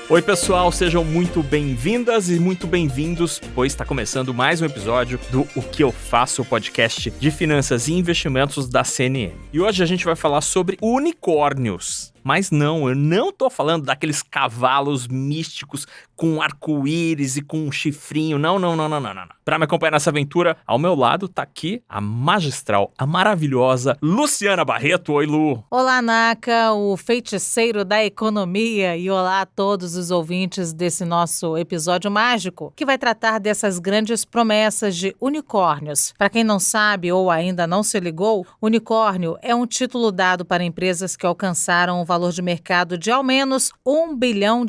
Oi pessoal, sejam muito bem-vindas e muito bem-vindos, pois está começando mais um episódio do O Que Eu Faço, o podcast de finanças e investimentos da CNN. E hoje a gente vai falar sobre unicórnios. Mas não, eu não tô falando daqueles cavalos místicos com arco-íris e com um chifrinho. Não. Para me acompanhar nessa aventura, ao meu lado tá aqui a magistral, a maravilhosa Luciana Barreto. Oi, Lu. Olá, Naka, o feiticeiro da economia, e olá a todos os ouvintes desse nosso episódio mágico, que vai tratar dessas grandes promessas de unicórnios. Para quem não sabe ou ainda não se ligou, unicórnio é um título dado para empresas que alcançaram um valor de mercado de ao menos $1 bilhão.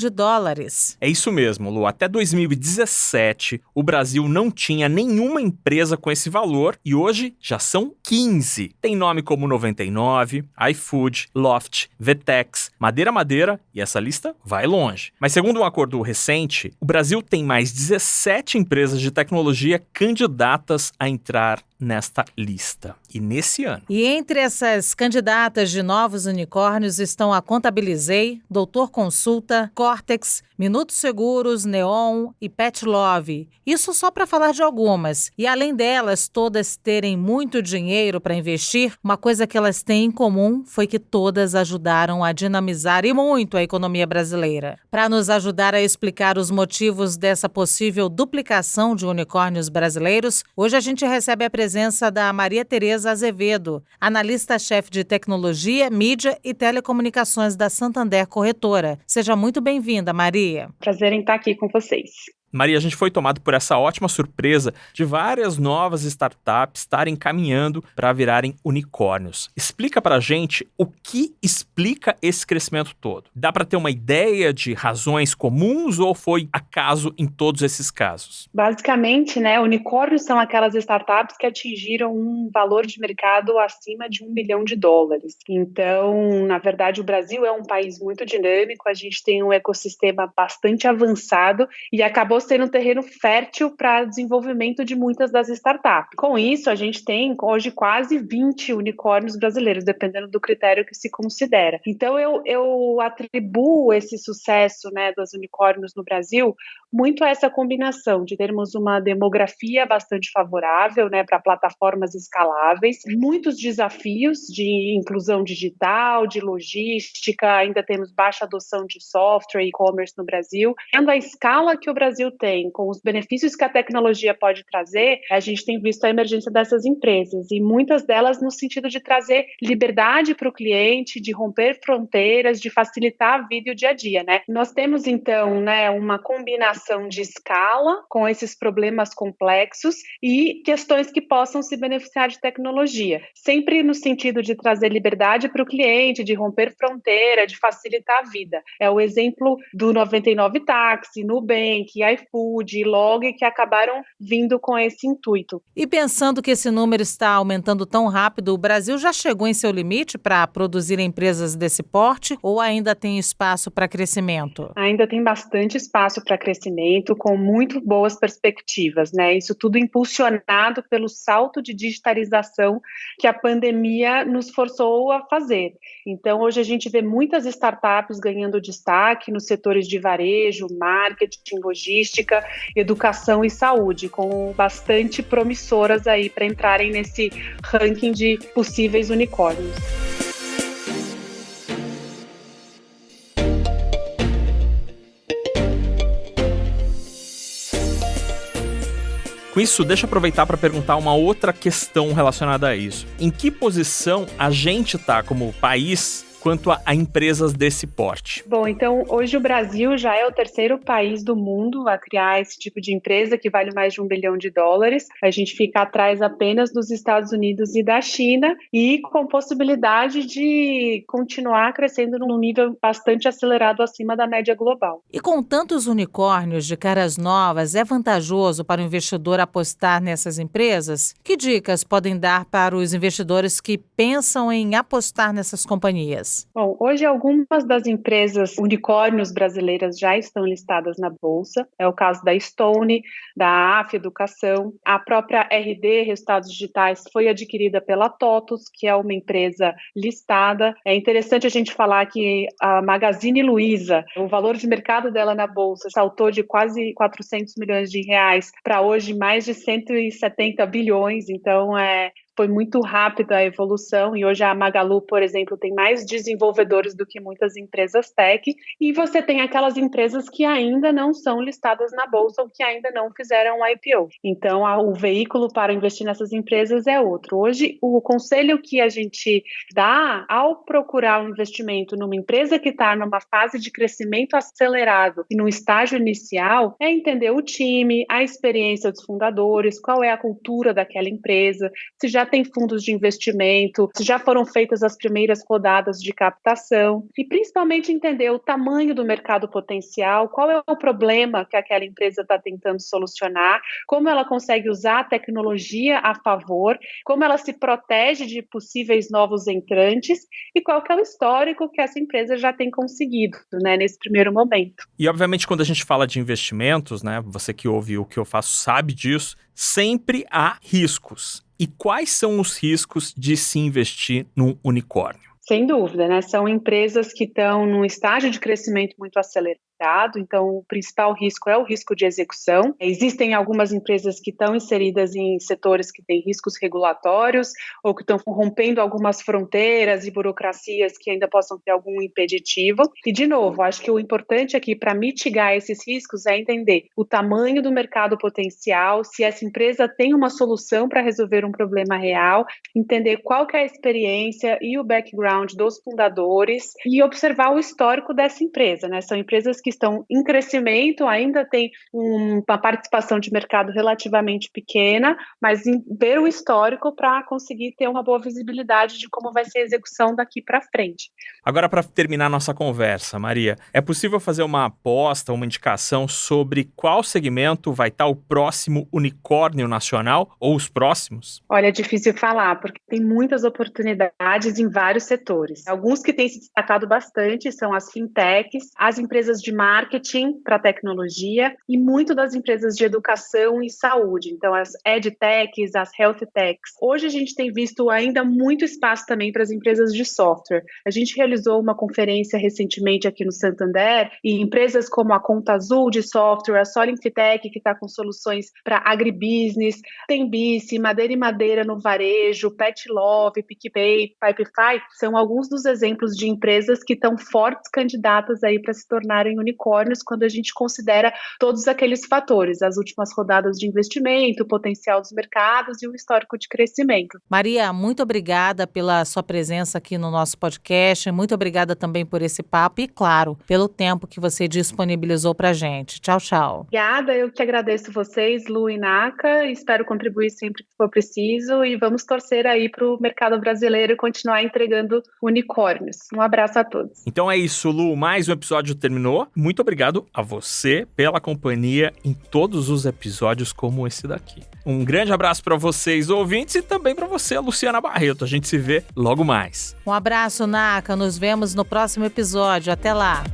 É isso mesmo, Lu. Até 2017, o Brasil não tinha nenhuma empresa com esse valor e hoje já são 15. Tem nome como 99, iFood, Loft, Vetex, Madeira e essa lista vai longe. Mas segundo um acordo recente, o Brasil tem mais 17 empresas de tecnologia candidatas a entrar nesta lista. E nesse ano. E entre essas candidatas de novos unicórnios estão a Contabilizei, Doutor Consulta, Cortex, Minutos Seguros, Neon e Petlove. Isso só para falar de algumas. E além delas todas terem muito dinheiro para investir, uma coisa que elas têm em comum foi que todas ajudaram a dinamizar e muito a economia brasileira. Para nos ajudar a explicar os motivos dessa possível duplicação de unicórnios brasileiros, hoje a gente recebe a presença da Maria Tereza Azevedo, analista-chefe de tecnologia, mídia e telecomunicações da Santander Corretora. Seja muito bem-vinda, Maria. Prazer em estar aqui com vocês. Maria, a gente foi tomado por essa ótima surpresa de várias novas startups estarem caminhando para virarem unicórnios. Explica para a gente o que explica esse crescimento todo. Dá para ter uma ideia de razões comuns ou foi acaso em todos esses casos? Basicamente, unicórnios são aquelas startups que atingiram um valor de mercado acima de $1 bilhão. Então, na verdade, o Brasil é um país muito dinâmico, a gente tem um ecossistema bastante avançado e acabou sendo um terreno fértil para desenvolvimento de muitas das startups. Com isso, a gente tem hoje quase 20 unicórnios brasileiros, dependendo do critério que se considera. Então, eu atribuo esse sucesso dos unicórnios no Brasil muito a essa combinação de termos uma demografia bastante favorável para plataformas escaláveis, muitos desafios de inclusão digital, de logística, ainda temos baixa adoção de software e e-commerce no Brasil. Tendo a escala que o Brasil tem, com os benefícios que a tecnologia pode trazer, a gente tem visto a emergência dessas empresas, e muitas delas no sentido de trazer liberdade para o cliente, de romper fronteiras, de facilitar a vida e o dia a dia, Nós temos, então, uma combinação de escala com esses problemas complexos e questões que possam se beneficiar de tecnologia, sempre no sentido de trazer liberdade para o cliente, de romper fronteira, de facilitar a vida. É o exemplo do 99 Táxi, Nubank, iFood, Log, que acabaram vindo com esse intuito. E pensando que esse número está aumentando tão rápido, o Brasil já chegou em seu limite para produzir empresas desse porte ou ainda tem espaço para crescimento? Ainda tem bastante espaço para crescimento, com muito boas perspectivas, Isso tudo impulsionado pelo salto de digitalização que a pandemia nos forçou a fazer. Então, hoje a gente vê muitas startups ganhando destaque nos setores de varejo, marketing, logística, educação e saúde, com bastante promissoras aí para entrarem nesse ranking de possíveis unicórnios. Com isso, deixa eu aproveitar para perguntar uma outra questão relacionada a isso. Em que posição a gente está como país quanto a empresas desse porte? Bom, então hoje o Brasil já é o terceiro país do mundo a criar esse tipo de empresa que vale mais de $1 bilhão. A gente fica atrás apenas dos Estados Unidos e da China e com possibilidade de continuar crescendo num nível bastante acelerado acima da média global. E com tantos unicórnios de caras novas, é vantajoso para o investidor apostar nessas empresas? Que dicas podem dar para os investidores que pensam em apostar nessas companhias? empresas? Bom, hoje algumas das empresas unicórnios brasileiras já estão listadas na Bolsa. É o caso da Stone, da AF Educação. A própria RD, Resultados Digitais, foi adquirida pela TOTUS, que é uma empresa listada. É interessante a gente falar que a Magazine Luiza, o valor de mercado dela na Bolsa saltou de quase 400 milhões de reais para hoje mais de 170 bilhões. Então, foi muito rápida a evolução e hoje a Magalu, por exemplo, tem mais desenvolvedores do que muitas empresas tech, e você tem aquelas empresas que ainda não são listadas na Bolsa ou que ainda não fizeram um IPO. Então, o veículo para investir nessas empresas é outro. Hoje, o conselho que a gente dá ao procurar um investimento numa empresa que está numa fase de crescimento acelerado e no estágio inicial é entender o time, a experiência dos fundadores, qual é a cultura daquela empresa, se já tem fundos de investimento, se já foram feitas as primeiras rodadas de captação e principalmente entender o tamanho do mercado potencial, qual é o problema que aquela empresa está tentando solucionar, como ela consegue usar a tecnologia a favor, como ela se protege de possíveis novos entrantes e qual que é o histórico que essa empresa já tem conseguido, né, nesse primeiro momento. E, obviamente, quando a gente fala de investimentos, né, você que ouve o que eu faço sabe disso, sempre há riscos. E quais são os riscos de se investir num unicórnio? Sem dúvida, né? São empresas que estão num estágio de crescimento muito acelerado, então o principal risco é o risco de execução. Existem algumas empresas que estão inseridas em setores que têm riscos regulatórios ou que estão rompendo algumas fronteiras e burocracias que ainda possam ter algum impeditivo. E, de novo, acho que o importante aqui para mitigar esses riscos é entender o tamanho do mercado potencial, se essa empresa tem uma solução para resolver um problema real, entender qual que é a experiência e o background dos fundadores e observar o histórico dessa empresa, né? São empresas que estão em crescimento, ainda tem uma participação de mercado relativamente pequena, mas ver o histórico para conseguir ter uma boa visibilidade de como vai ser a execução daqui para frente. Agora, para terminar nossa conversa, Maria, é possível fazer uma aposta, uma indicação sobre qual segmento vai estar o próximo unicórnio nacional ou os próximos? Olha, é difícil falar, porque tem muitas oportunidades em vários setores. Alguns que têm se destacado bastante são as fintechs, as empresas de marketing para tecnologia e muito das empresas de educação e saúde, então as edtechs, as healthtechs. Hoje a gente tem visto ainda muito espaço também para as empresas de software. A gente realizou uma conferência recentemente aqui no Santander e empresas como a Conta Azul de software, a Solin Fintech, que está com soluções para agribusiness, Tembice, Madeira e Madeira no varejo, Pet Love, PicPay, Pipefy, são alguns dos exemplos de empresas que estão fortes candidatas aí para se tornarem unicórnios quando a gente considera todos aqueles fatores, as últimas rodadas de investimento, o potencial dos mercados e o histórico de crescimento. Maria, muito obrigada pela sua presença aqui no nosso podcast, muito obrigada também por esse papo e, claro, pelo tempo que você disponibilizou para a gente. Tchau, tchau. Obrigada, eu que agradeço vocês, Lu e Naka, espero contribuir sempre que for preciso e vamos torcer aí para o mercado brasileiro e continuar entregando unicórnios. Um abraço a todos. Então é isso, Lu, mais um episódio terminou. Muito obrigado a você pela companhia em todos os episódios como esse daqui. Um grande abraço para vocês, ouvintes, e também para você, Luciana Barreto. A gente se vê logo mais. Um abraço, Naka. Nos vemos no próximo episódio. Até lá.